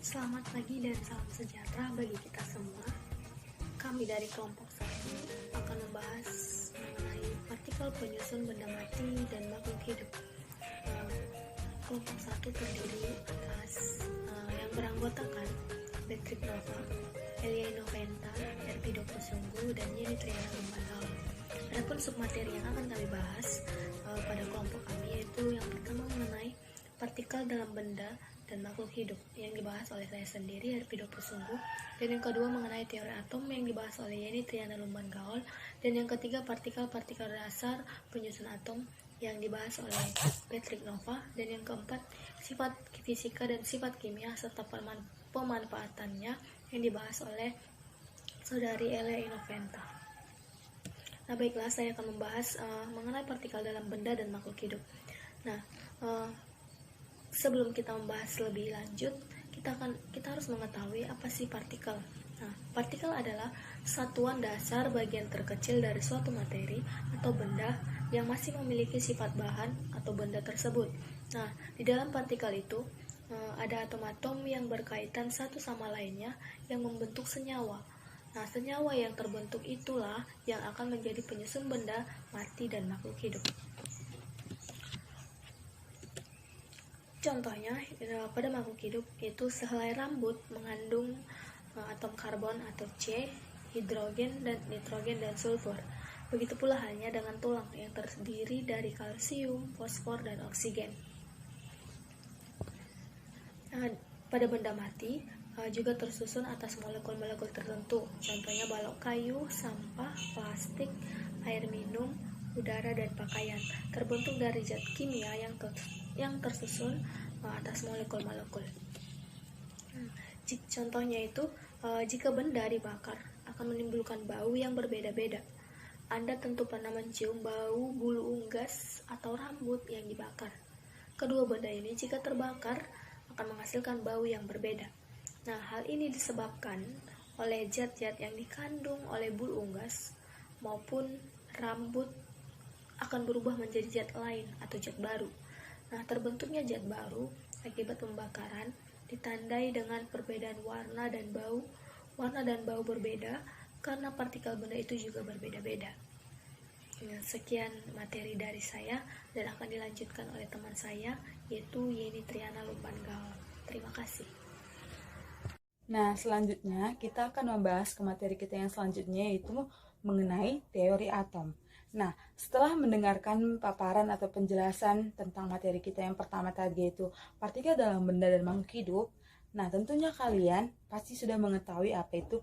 Selamat pagi dan salam sejahtera bagi kita semua. Kami dari kelompok 1 akan membahas mengenai partikel penyusun benda mati dan makhluk hidup. Kelompok 1 terdiri atas yang beranggotakan Patrick Nova, Elia Inoventa, Erpido Kusunggu, dan Yeni Triana Lumbangaol. Adapun submateri yang akan kami bahas pada kelompok kami yaitu yang pertama mengenai partikel dalam benda dan makhluk hidup yang dibahas oleh saya sendiri, Erpido Kusunggu, dan yang kedua mengenai teori atom yang dibahas oleh Yeni Triana Lumbangaol, dan yang ketiga partikel-partikel dasar penyusun atom yang dibahas oleh Patrick Nova, dan yang keempat sifat fisika dan sifat kimia serta pemanfaatannya yang dibahas oleh saudari Elia Inoventa. Nah baiklah, saya akan membahas mengenai partikel dalam benda dan makhluk hidup. Nah, sebelum kita membahas lebih lanjut, kita harus mengetahui apa sih partikel. Nah, partikel adalah satuan dasar bagian terkecil dari suatu materi atau benda yang masih memiliki sifat bahan atau benda tersebut. Nah, di dalam partikel itu ada atom-atom yang berkaitan satu sama lainnya yang membentuk senyawa. Nah, senyawa yang terbentuk itulah yang akan menjadi penyusun benda mati dan makhluk hidup. Contohnya, pada makhluk hidup itu sehelai rambut mengandung atom karbon atau C, hidrogen dan nitrogen dan sulfur. Begitu pula halnya dengan tulang yang terdiri dari kalsium, fosfor, dan oksigen. Pada benda mati juga tersusun atas molekul-molekul tertentu, contohnya balok kayu, sampah, plastik, air minum, udara, dan pakaian, terbentuk dari zat kimia yang tersusun atas molekul-molekul. Contohnya itu, jika benda dibakar akan menimbulkan bau yang berbeda-beda. Anda tentu pernah mencium bau bulu unggas atau rambut yang dibakar. Kedua benda ini jika terbakar akan menghasilkan bau yang berbeda. Nah, hal ini disebabkan oleh zat-zat yang dikandung oleh bulu unggas maupun rambut akan berubah menjadi zat lain atau zat baru. Nah, terbentuknya zat baru akibat pembakaran ditandai dengan perbedaan warna dan bau. Warna dan bau berbeda karena partikel benda itu juga berbeda-beda. Nah, sekian materi dari saya dan akan dilanjutkan oleh teman saya yaitu Yeni Triana Lumbangaol. Terima kasih. Nah, selanjutnya kita akan membahas ke materi kita yang selanjutnya yaitu mengenai teori atom. Nah, setelah mendengarkan paparan atau penjelasan tentang materi kita yang pertama tadi yaitu partikel dalam benda dan makhluk hidup, nah tentunya kalian pasti sudah mengetahui apa itu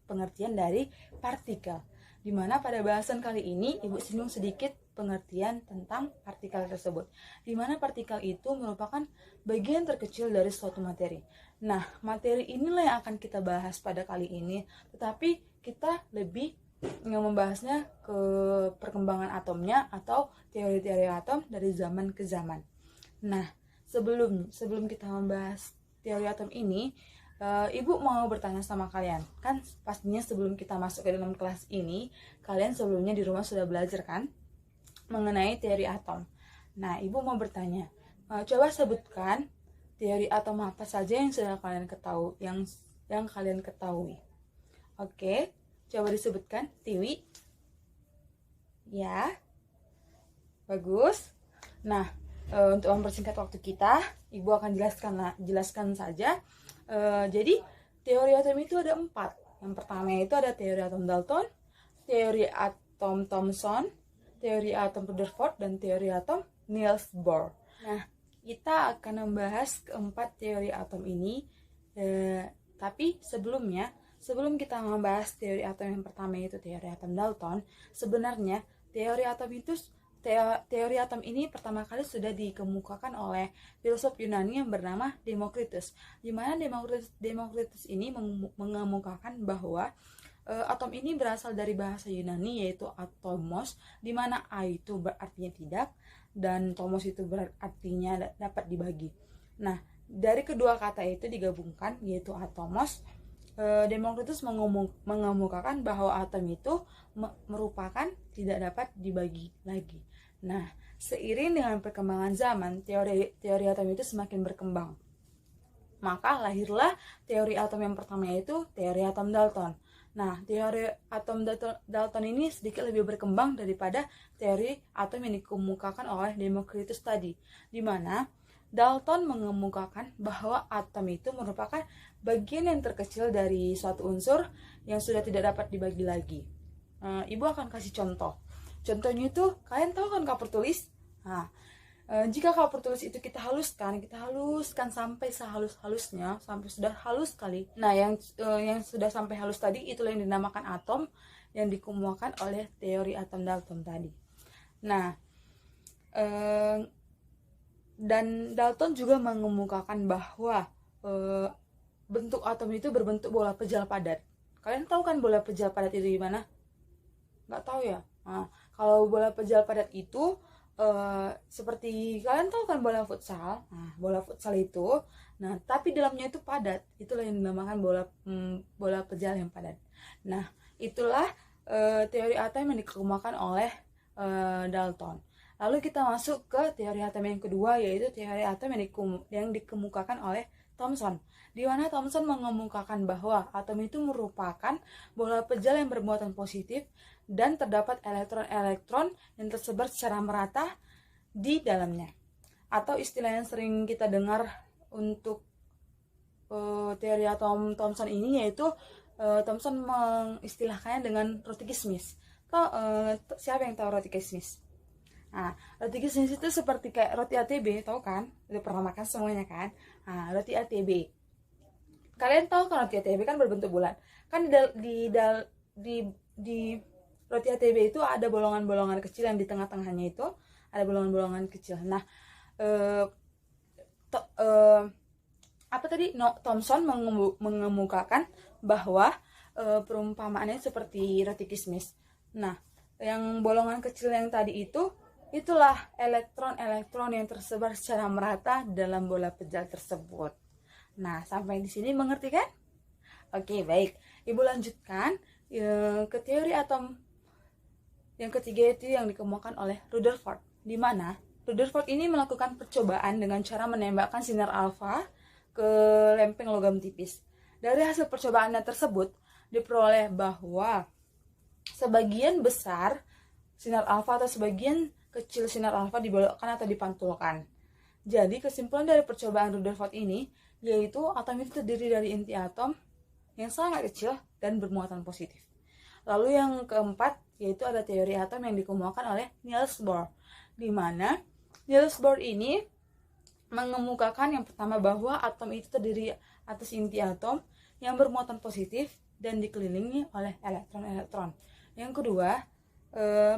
pengertian dari partikel. Dimana pada bahasan kali ini Ibu singgung sedikit pengertian tentang partikel tersebut. Dimana partikel itu merupakan bagian terkecil dari suatu materi. Nah, materi inilah yang akan kita bahas pada kali ini, tetapi kita lebih membahasnya ke perkembangan atomnya atau teori-teori atom dari zaman ke zaman. Nah, sebelum kita membahas teori atom ini, Ibu mau bertanya sama kalian. Kan pastinya sebelum kita masuk ke dalam kelas ini, kalian sebelumnya di rumah sudah belajar kan mengenai teori atom. Nah, Ibu mau bertanya, coba sebutkan teori atom apa saja yang sudah kalian ketahui, yang kalian ketahui. Oke, coba disebutkan, Tiwi. Ya, bagus. Nah, untuk mempersingkat waktu kita, Ibu akan jelaskan saja. Jadi, teori atom itu ada 4. Yang pertama itu ada teori atom Dalton, teori atom Thomson, teori atom Rutherford, dan teori atom Niels Bohr. Nah, kita akan membahas keempat teori atom ini. Tapi sebelum kita membahas teori atom yang pertama yaitu teori atom Dalton, sebenarnya teori atom ini pertama kali sudah dikemukakan oleh filsuf Yunani yang bernama Demokritus. Di mana Demokritus ini mengemukakan bahwa atom ini berasal dari bahasa Yunani yaitu atomos, di mana a itu berartinya tidak dan tomos itu berartinya dapat dibagi. Nah, dari kedua kata itu digabungkan yaitu atomos. Demokritus mengemukakan bahwa atom itu merupakan tidak dapat dibagi lagi. Nah, seiring dengan perkembangan zaman, teori atom itu semakin berkembang. Maka lahirlah teori atom yang pertama, yaitu teori atom Dalton. Nah, teori atom Dalton ini sedikit lebih berkembang daripada teori atom yang dikemukakan oleh Democritus tadi, di mana Dalton mengemukakan bahwa atom itu merupakan bagian yang terkecil dari suatu unsur yang sudah tidak dapat dibagi lagi. Ibu akan kasih contoh. Contohnya itu, kalian tahu kan kapur tulis? Nah, jika kapur tulis itu kita haluskan sampai sehalus-halusnya, sampai sudah halus sekali. Nah, yang sudah sampai halus tadi itulah yang dinamakan atom yang dikemukakan oleh teori atom Dalton tadi. Nah, dan Dalton juga mengemukakan bahwa bentuk atom itu berbentuk bola pejal padat. Kalian tahu kan bola pejal padat itu gimana? Nggak tahu ya? Nah, kalau bola pejal padat itu seperti kalian tahu kan bola futsal. Nah, bola futsal itu, nah tapi dalamnya itu padat. Itulah yang dinamakan bola pejal yang padat. Nah, itulah teori atom yang dikemukakan oleh Dalton. Lalu kita masuk ke teori atom yang kedua, yaitu teori atom yang dikemukakan oleh Thomson, di mana Thomson mengemukakan bahwa atom itu merupakan bola pejal yang bermuatan positif dan terdapat elektron-elektron yang tersebar secara merata di dalamnya. Atau istilah yang sering kita dengar untuk teori atom Thomson ini, yaitu Thomson mengistilahkannya dengan roti kismis. Siapa yang tahu roti kismis? Nah, roti kismis itu seperti kayak roti ATB, tahu kan? Udah pernah makan semuanya kan? Nah, roti ATB. Kalian tahu kan roti ATB kan berbentuk bulat. Kan di roti ATB itu ada bolongan-bolongan kecil yang di tengah-tengahnya itu ada bolongan-bolongan kecil. Nah, Thomson mengemukakan bahwa perumpamaannya seperti roti kismis. Nah, yang bolongan kecil yang tadi itulah elektron-elektron yang tersebar secara merata dalam bola pejal tersebut. Nah, sampai di sini mengerti kan? Oke, baik. Ibu lanjutkan ke teori atom yang ketiga, itu yang dikemukakan oleh Rutherford, di mana Rutherford ini melakukan percobaan dengan cara menembakkan sinar alfa ke lempeng logam tipis. Dari hasil percobaannya tersebut, diperoleh bahwa sebagian besar sinar alfa atau sebagian kecil sinar alfa dibelokkan atau dipantulkan. Jadi kesimpulan dari percobaan Rutherford ini yaitu atom itu terdiri dari inti atom yang sangat kecil dan bermuatan positif. Lalu yang keempat yaitu ada teori atom yang dikemukakan oleh Niels Bohr, di mana Niels Bohr ini mengemukakan yang pertama bahwa atom itu terdiri atas inti atom yang bermuatan positif dan dikelilingi oleh elektron-elektron. Yang kedua,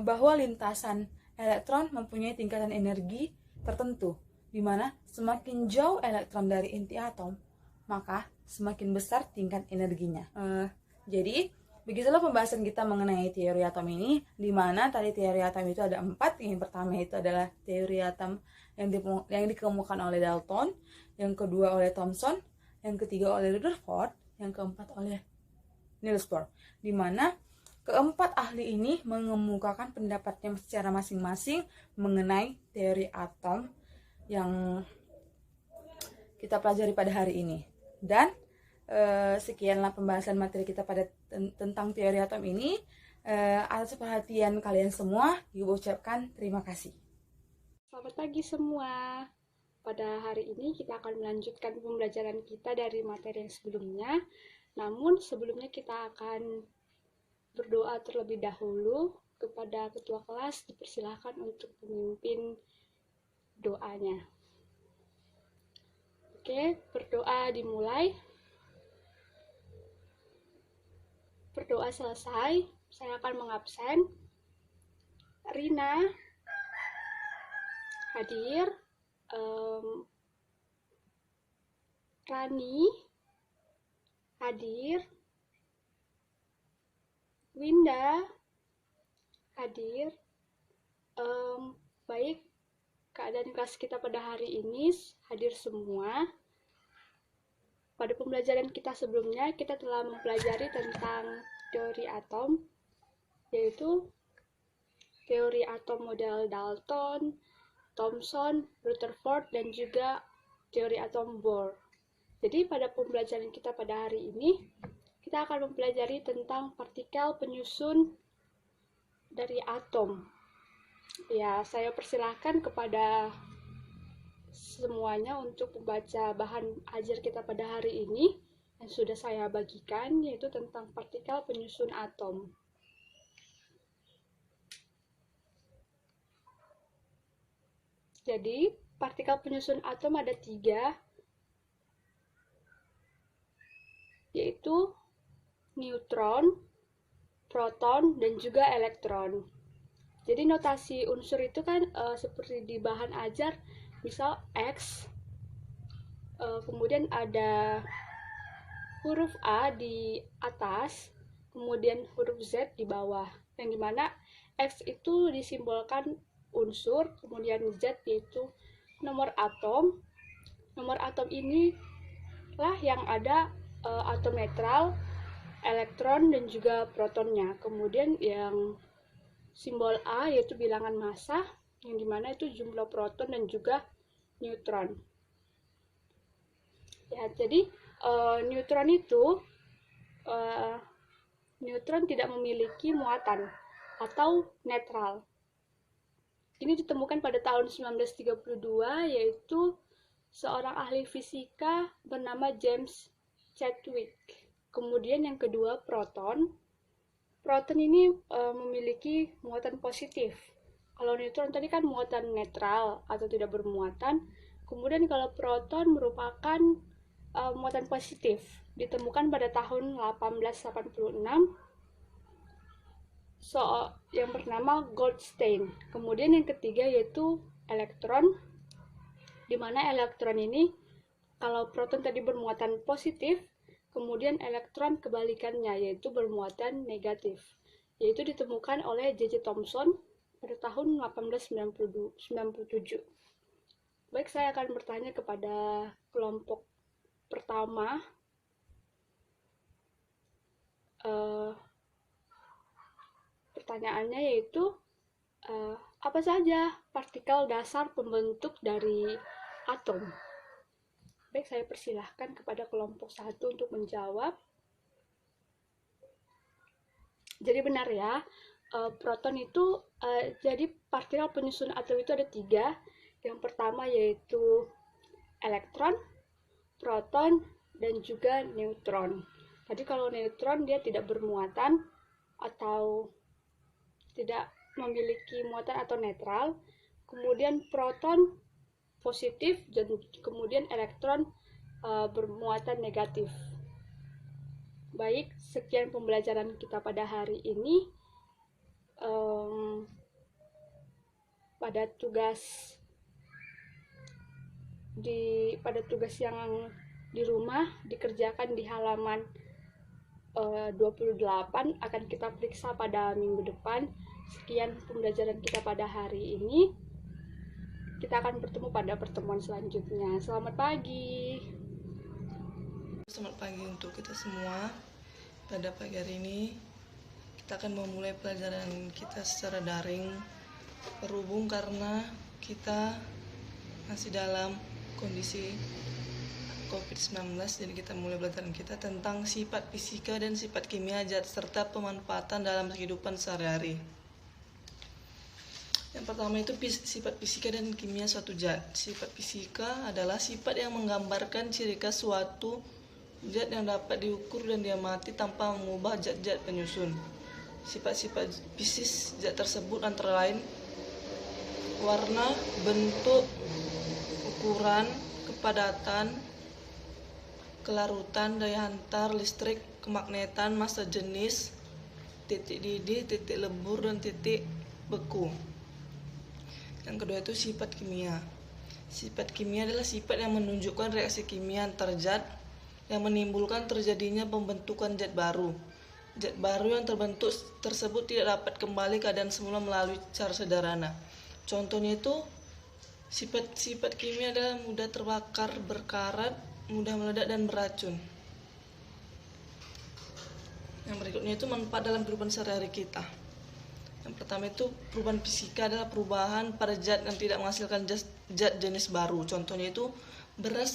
bahwa lintasan elektron mempunyai tingkatan energi tertentu, di mana semakin jauh elektron dari inti atom, maka semakin besar tingkat energinya. Jadi, begitulah pembahasan kita mengenai teori atom ini, di mana tadi teori atom itu ada 4. Yang pertama itu adalah teori atom yang dikemukakan oleh Dalton, yang kedua oleh Thomson, yang ketiga oleh Rutherford, yang keempat oleh Niels Bohr, di mana keempat ahli ini mengemukakan pendapatnya secara masing-masing mengenai teori atom yang kita pelajari pada hari ini. Dan sekianlah pembahasan materi kita tentang teori atom ini. Atas perhatian kalian semua, Ibu ucapkan terima kasih. Selamat pagi semua. Pada hari ini kita akan melanjutkan pembelajaran kita dari materi yang sebelumnya. Namun sebelumnya kita akan berdoa terlebih dahulu. Kepada ketua kelas dipersilahkan untuk memimpin doanya. Oke, berdoa dimulai. Berdoa selesai, saya akan mengabsen. Rina hadir, Rani hadir, Winda hadir. Baik, keadaan kelas kita pada hari ini hadir semua. Pada pembelajaran kita sebelumnya, kita telah mempelajari tentang teori atom, yaitu teori atom model Dalton, Thomson, Rutherford, dan juga teori atom Bohr. Jadi pada pembelajaran kita pada hari ini, kita akan mempelajari tentang partikel penyusun dari atom. Ya, saya persilahkan kepada semuanya untuk membaca bahan ajar kita pada hari ini yang sudah saya bagikan, yaitu tentang partikel penyusun atom. Jadi, partikel penyusun atom ada 3, yaitu neutron, proton, dan juga elektron. Jadi notasi unsur itu kan seperti di bahan ajar, misal X, kemudian ada huruf A di atas, kemudian huruf Z di bawah, yang dimana X itu disimbolkan unsur, kemudian Z yaitu nomor atom. Nomor atom ini lah yang ada atom netral, elektron, dan juga protonnya. Kemudian yang simbol A yaitu bilangan massa, yang dimana itu jumlah proton dan juga neutron. Ya, jadi neutron tidak memiliki muatan atau netral. Ini ditemukan pada tahun 1932, yaitu seorang ahli fisika bernama James Chadwick. Kemudian yang kedua, proton. Proton ini memiliki muatan positif. Kalau neutron tadi kan muatan netral atau tidak bermuatan. Kemudian kalau proton merupakan muatan positif. Ditemukan pada tahun 1886 yang bernama Goldstein. Kemudian yang ketiga yaitu elektron, di mana elektron ini kalau proton tadi bermuatan positif, kemudian elektron kebalikannya yaitu bermuatan negatif, yaitu ditemukan oleh J.J. Thomson pada tahun 1897. Baik, saya akan bertanya kepada kelompok pertama. Pertanyaannya yaitu apa saja partikel dasar pembentuk dari atom? Baik, saya persilahkan kepada kelompok 1 untuk menjawab. Jadi benar ya, proton itu jadi partikel penyusun atom itu ada 3. Yang pertama yaitu elektron, proton, dan juga neutron. Tadi kalau neutron dia tidak bermuatan atau tidak memiliki muatan atau netral. Kemudian proton positif dan kemudian elektron bermuatan negatif. Baik, sekian pembelajaran kita pada hari ini. Pada tugas yang di rumah dikerjakan di halaman 28 akan kita periksa pada minggu depan. Sekian pembelajaran kita pada hari ini. Kita akan bertemu pada pertemuan selanjutnya. Selamat pagi. Selamat pagi untuk kita semua. Pada pagi hari ini kita akan memulai pelajaran kita secara daring, berhubung karena kita masih dalam kondisi COVID-19. Jadi kita mulai pelajaran kita tentang sifat fisika dan sifat kimia zat serta pemanfaatan dalam kehidupan sehari-hari. Yang pertama itu sifat fisika dan kimia suatu zat. Sifat fisika adalah sifat yang menggambarkan ciri khas suatu zat yang dapat diukur dan diamati tanpa mengubah zat-zat penyusun. Sifat-sifat fisik zat tersebut antara lain warna, bentuk, ukuran, kepadatan, kelarutan, daya hantar listrik, kemagnetan, massa jenis, titik didih, titik lebur, dan titik beku. Yang kedua itu sifat kimia. Sifat kimia adalah sifat yang menunjukkan reaksi kimia antar zat yang menimbulkan terjadinya pembentukan zat baru. Zat baru yang terbentuk tersebut tidak dapat kembali keadaan semula melalui cara sederhana. Contohnya itu sifat kimia adalah mudah terbakar, berkarat, mudah meledak, dan beracun. Yang berikutnya itu manfaat dalam kehidupan sehari-hari kita. Yang pertama itu perubahan fisika adalah perubahan pada zat yang tidak menghasilkan zat jenis baru. Contohnya itu beras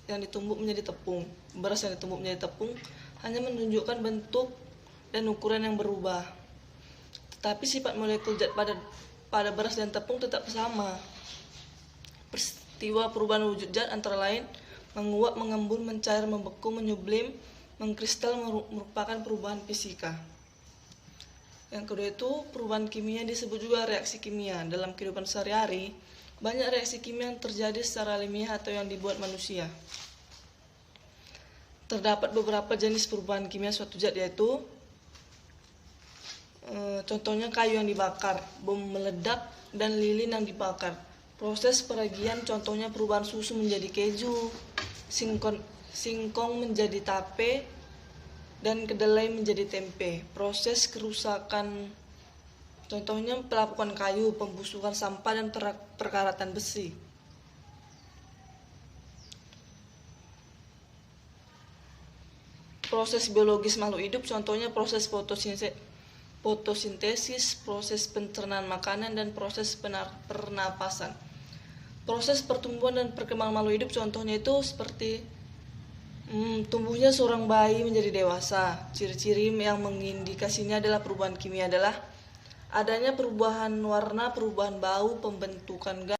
yang ditumbuk menjadi tepung. Beras yang ditumbuk menjadi tepung hanya menunjukkan bentuk dan ukuran yang berubah. Tetapi sifat molekul zat pada beras dan tepung tetap sama. Peristiwa perubahan wujud zat antara lain menguap, mengembun, mencair, membeku, menyublim, mengkristal merupakan perubahan fisika. Yang kedua itu perubahan kimia disebut juga reaksi kimia. Dalam kehidupan sehari-hari, banyak reaksi kimia yang terjadi secara alamiah atau yang dibuat manusia. Terdapat beberapa jenis perubahan kimia suatu zat, yaitu contohnya kayu yang dibakar, bom meledak, dan lilin yang dibakar. Proses peragian contohnya perubahan susu menjadi keju, singkong menjadi tape, dan kedelai menjadi tempe. Proses kerusakan contohnya pelapukan kayu, pembusukan sampah, dan perkaratan besi. Proses biologis makhluk hidup contohnya proses fotosintesis, proses pencernaan makanan, dan proses pernapasan. Proses pertumbuhan dan perkembangan makhluk hidup contohnya itu seperti tumbuhnya seorang bayi menjadi dewasa. Ciri-ciri yang mengindikasinya adalah perubahan kimia adalah adanya perubahan warna, perubahan bau, pembentukan gas,